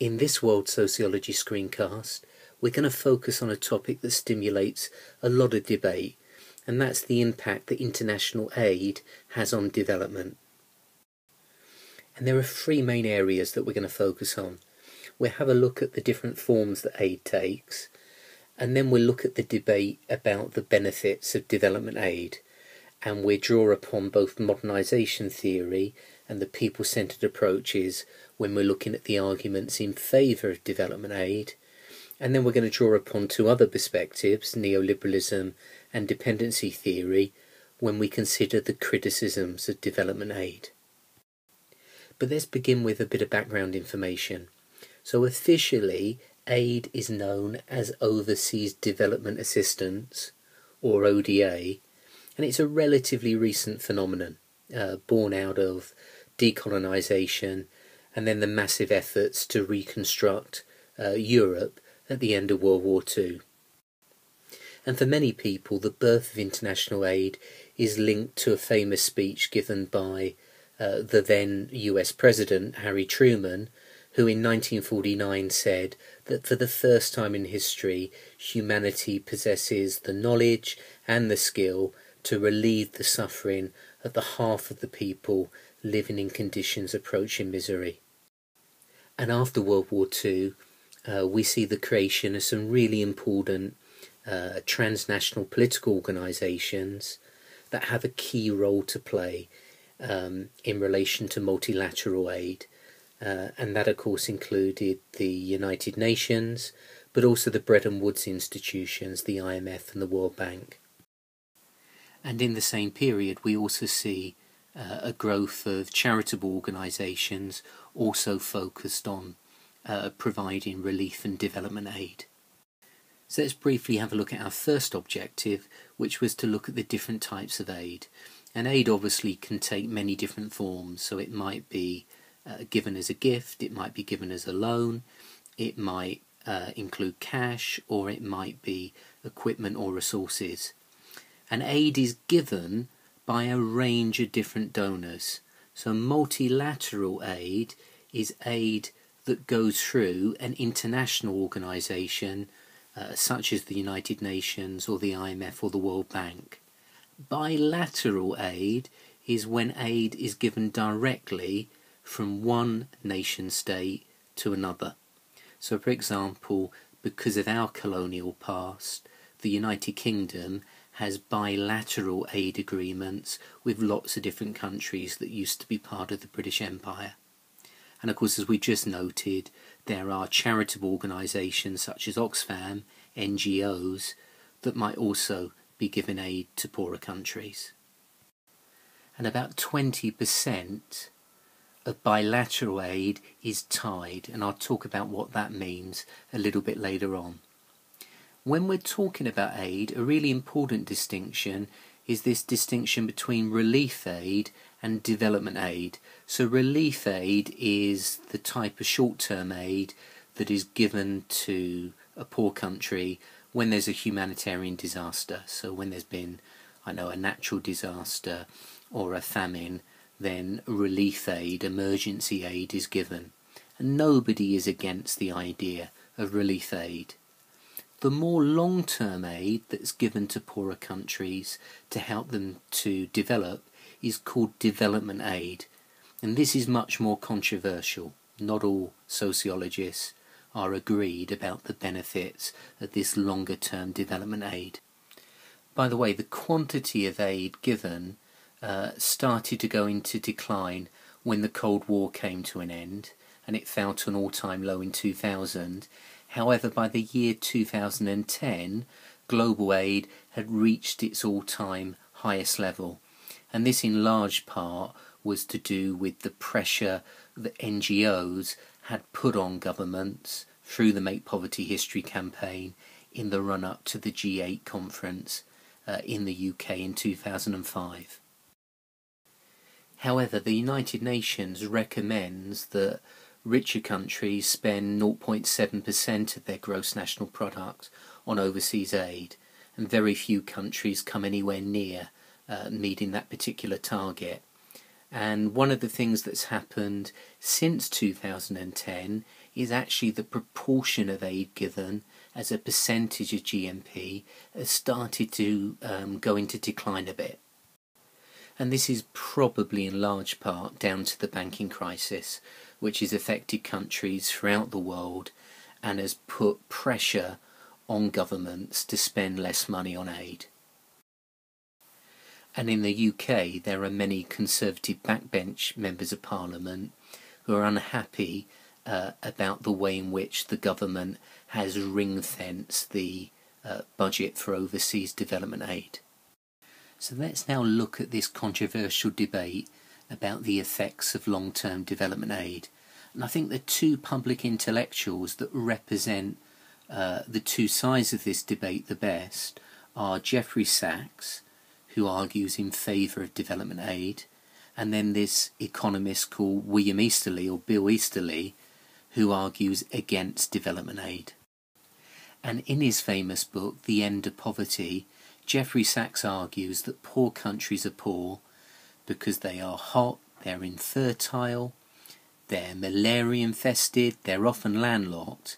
In this World Sociology screencast, we're going to focus on a topic that stimulates a lot of debate, and that's the impact that international aid has on development. And there are three main areas that we're going to focus on. We'll have a look at the different forms that aid takes, and then we'll look at the debate about the benefits of development aid, and we'll draw upon both modernisation theory and the people-centred approaches when we're looking at the arguments in favour of development aid. And then we're going to draw upon two other perspectives, neoliberalism and dependency theory, when we consider the criticisms of development aid. But let's begin with a bit of background information. So officially, aid is known as Overseas Development Assistance, or ODA, and it's a relatively recent phenomenon, born out of decolonisation and then the massive efforts to reconstruct Europe at the end of World War II. And for many people, the birth of international aid is linked to a famous speech given by the then US President, Harry Truman, who in 1949 said that for the first time in history, humanity possesses the knowledge and the skill to relieve the suffering of the half of the people living in conditions approaching misery. And after World War II, we see the creation of some really important transnational political organisations that have a key role to play in relation to multilateral aid. And that of course included the United Nations, but also the Bretton Woods institutions, the IMF and the World Bank. And in the same period we also see a growth of charitable organisations also focused on providing relief and development aid. So let's briefly have a look at our first objective, which was to look at the different types of aid. And aid obviously can take many different forms, so it might be given as a gift, it might be given as a loan, it might include cash, or it might be equipment or resources. And aid is given by a range of different donors. So multilateral aid is aid that goes through an international organisation such as the United Nations or the IMF or the World Bank. Bilateral aid is when aid is given directly from one nation state to another. So for example, because of our colonial past, the United Kingdom has bilateral aid agreements with lots of different countries that used to be part of the British Empire. And of course, as we just noted, there are charitable organisations such as Oxfam, NGOs, that might also be given aid to poorer countries. And about 20% of bilateral aid is tied, and I'll talk about what that means a little bit later on. When we're talking about aid, a really important distinction is this distinction between relief aid and development aid. So relief aid is the type of short-term aid that is given to a poor country when there's a humanitarian disaster. So when there's been, a natural disaster or a famine, then relief aid, emergency aid is given. And nobody is against the idea of relief aid. The more long-term aid that's given to poorer countries to help them to develop is called development aid. And this is much more controversial. Not all sociologists are agreed about the benefits of this longer-term development aid. By the way, the quantity of aid given started to go into decline when the Cold War came to an end, and it fell to an all-time low in 2000. However, by the year 2010, global aid had reached its all-time highest level, and this in large part was to do with the pressure that NGOs had put on governments through the Make Poverty History campaign in the run-up to the G8 conference in the UK in 2005. However, the United Nations recommends that richer countries spend 0.7% of their gross national product on overseas aid, and very few countries come anywhere near meeting that particular target. And one of the things that's happened since 2010 is actually the proportion of aid given as a percentage of GNP has started to go into decline a bit. And this is probably in large part down to the banking crisis, which has affected countries throughout the world and has put pressure on governments to spend less money on aid. And in the UK, there are many Conservative backbench members of Parliament who are unhappy about the way in which the government has ring-fenced the budget for overseas development aid. So let's now look at this controversial debate about the effects of long-term development aid. And I think the two public intellectuals that represent the two sides of this debate the best are Jeffrey Sachs, who argues in favour of development aid, and then this economist called William Easterly, or Bill Easterly, who argues against development aid. And in his famous book, The End of Poverty, Jeffrey Sachs argues that poor countries are poor because they are hot, they're infertile, they're malaria infested, they're often landlocked,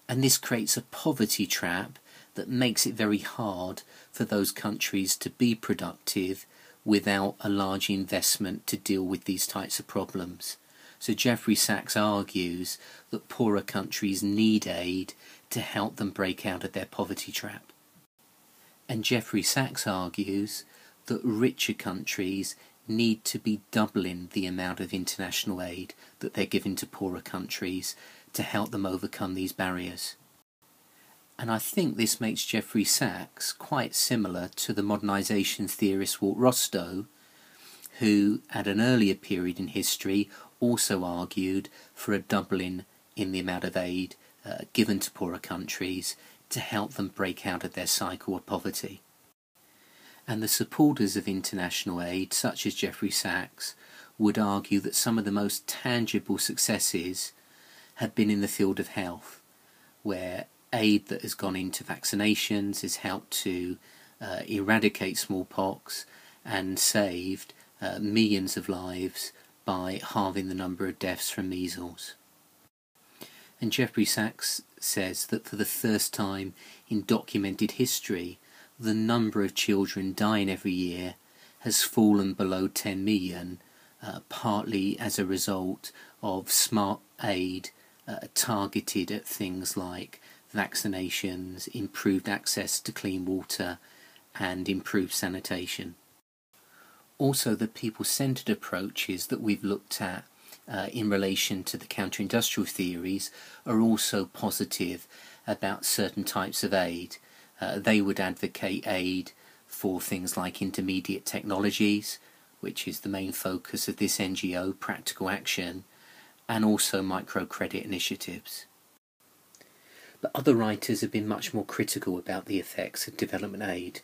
and this creates a poverty trap that makes it very hard for those countries to be productive without a large investment to deal with these types of problems. So Jeffrey Sachs argues that poorer countries need aid to help them break out of their poverty trap. And Jeffrey Sachs argues that richer countries need to be doubling the amount of international aid that they're giving to poorer countries to help them overcome these barriers. And I think this makes Jeffrey Sachs quite similar to the modernisation theorist Walt Rostow, who at an earlier period in history also argued for a doubling in the amount of aid given to poorer countries to help them break out of their cycle of poverty. And the supporters of international aid, such as Jeffrey Sachs, would argue that some of the most tangible successes have been in the field of health, where aid that has gone into vaccinations has helped to eradicate smallpox and saved millions of lives by halving the number of deaths from measles. And Jeffrey Sachs says that for the first time in documented history, the number of children dying every year has fallen below 10 million, partly as a result of smart aid targeted at things like vaccinations, improved access to clean water, and improved sanitation. Also, the people-centred approaches that we've looked at in relation to the counter-industrial theories are also positive about certain types of aid. They would advocate aid for things like intermediate technologies, which is the main focus of this NGO, Practical Action, and also microcredit initiatives. But other writers have been much more critical about the effects of development aid,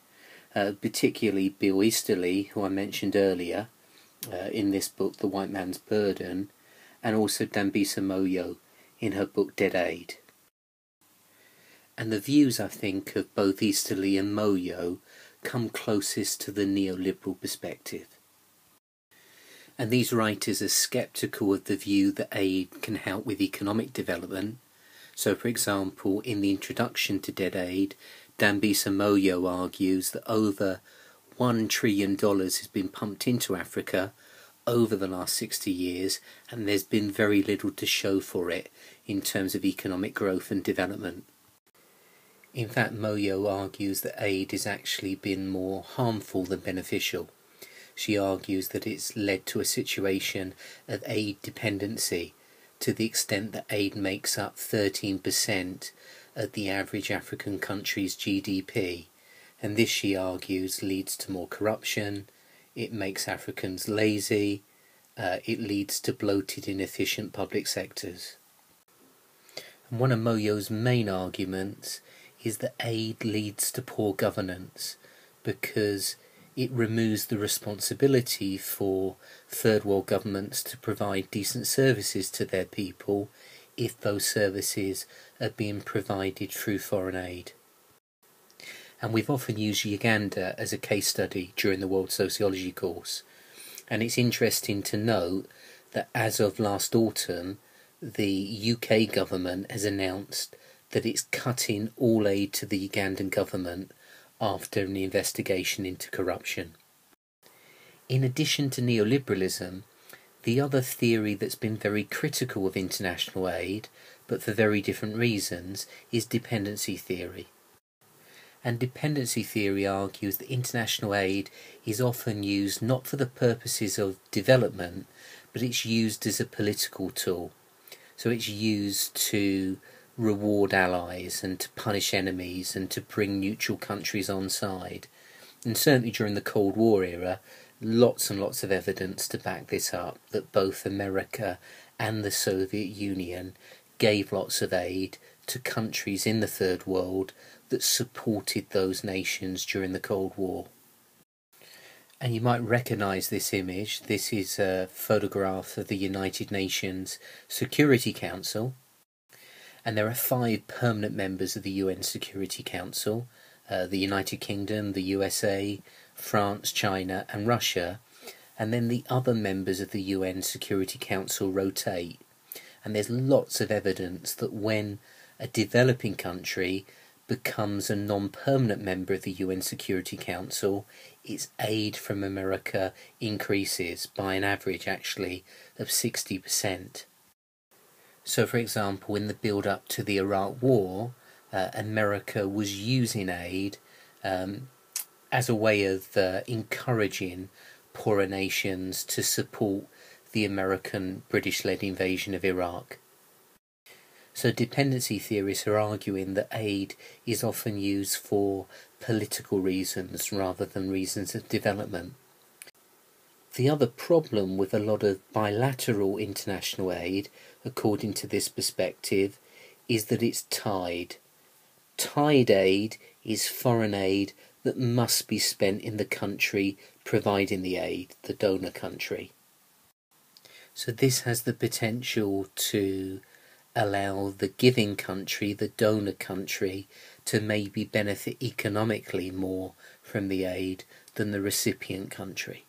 particularly Bill Easterly, who I mentioned earlier in this book, The White Man's Burden, and also Dambisa Moyo in her book Dead Aid. And the views, I think, of both Easterly and Moyo come closest to the neoliberal perspective. And these writers are sceptical of the view that aid can help with economic development. So, for example, in the introduction to Dead Aid, Dambisa Moyo argues that over $1 trillion has been pumped into Africa over the last 60 years, and there's been very little to show for it in terms of economic growth and development. In fact, Moyo argues that aid has actually been more harmful than beneficial. She argues that it's led to a situation of aid dependency, to the extent that aid makes up 13% of the average African country's GDP, and this, she argues, leads to more corruption, it makes Africans lazy, it leads to bloated, inefficient public sectors. And one of Moyo's main arguments is that aid leads to poor governance, because it removes the responsibility for third world governments to provide decent services to their people if those services are being provided through foreign aid. And we've often used Uganda as a case study during the World Sociology course. And it's interesting to note that as of last autumn, the UK government has announced that it's cutting all aid to the Ugandan government after an investigation into corruption. In addition to neoliberalism, the other theory that's been very critical of international aid, but for very different reasons, is dependency theory. And dependency theory argues that international aid is often used not for the purposes of development, but it's used as a political tool. So it's used to reward allies and to punish enemies and to bring neutral countries on side. And certainly during the Cold War era, lots and lots of evidence to back this up, that both America and the Soviet Union gave lots of aid to countries in the Third World that supported those nations during the Cold War. And you might recognise this image. This is a photograph of the United Nations Security Council. And there are 5 permanent members of the UN Security Council: the United Kingdom, the USA, France, China and Russia. And then the other members of the UN Security Council rotate. And there's lots of evidence that when a developing country becomes a non-permanent member of the UN Security Council, its aid from America increases by an average actually of 60%. So for example, in the build-up to the Iraq War, America was using aid as a way of encouraging poorer nations to support the American British-led invasion of Iraq. So dependency theorists are arguing that aid is often used for political reasons rather than reasons of development. The other problem with a lot of bilateral international aid, according to this perspective, is that it's tied. Tied aid is foreign aid that must be spent in the country providing the aid, the donor country. So this has the potential to allow the giving country, the donor country, to maybe benefit economically more from the aid than the recipient country.